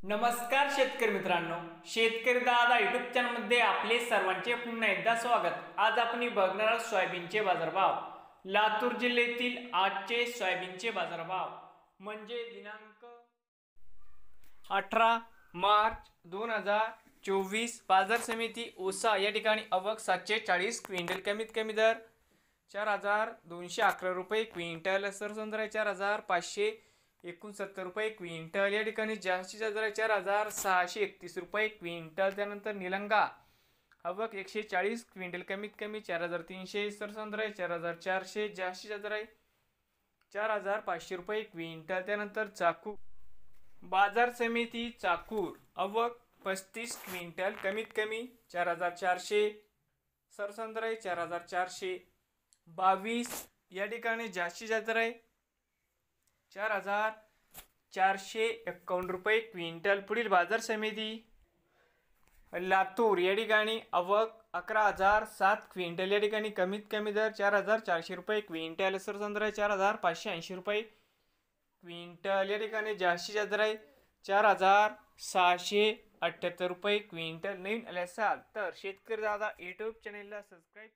नमस्कार शेतकरी मित्रांनो, शेतकरी दादा युट्यूब चॅनलमध्ये आपले सर्वांचे पुन्हा एकदा स्वागत। आज आपण बघणार आहोत सोयाबीनचे बाजारभाव। लातूर जिल्ह्यातील आजचे सोयाबीनचे बाजारभाव म्हणजे दिनांक 18 मार्च 2024। बाजार समिती औसा या ठिकाणी आवक 740 क्विंटल, कमीत कमी दर 4211 रुपये क्विंटल, सरसंद्रा 4569 रुपये क्विंटल, या ठिकाणी जास्तीत जास्त 4631 रुपये क्विंटल। त्यानंतर निलंगा आवक 140 क्विंटल, कमीत कमी 4300, सरसंद्रा 4400, जास्तीत जास्त 4500 रुपये क्विंटल। त्यानंतर चाकू बाजार समिती चाकूर आवक 35 क्विंटल, कमीत कमी 4400, सरसंद्रा 4422, या ठिकाणी जास्तीत जास्त 4451 रुपये क्विंटल। पुढील बाजार समिती लातूर या ठिकाणी आवक 11007 क्विंटल, या ठिकाणी कमीत कमी दर 4400 रुपये क्विंटल, सरसंद्रा 4580 रुपये क्विंटल, या ठिकाणी जास्तीत जास्त 4678 रुपये क्विंटल। नवीन आले असाल तर शेतकरी दादा यूट्यूब चॅनेलला सबस्क्राईब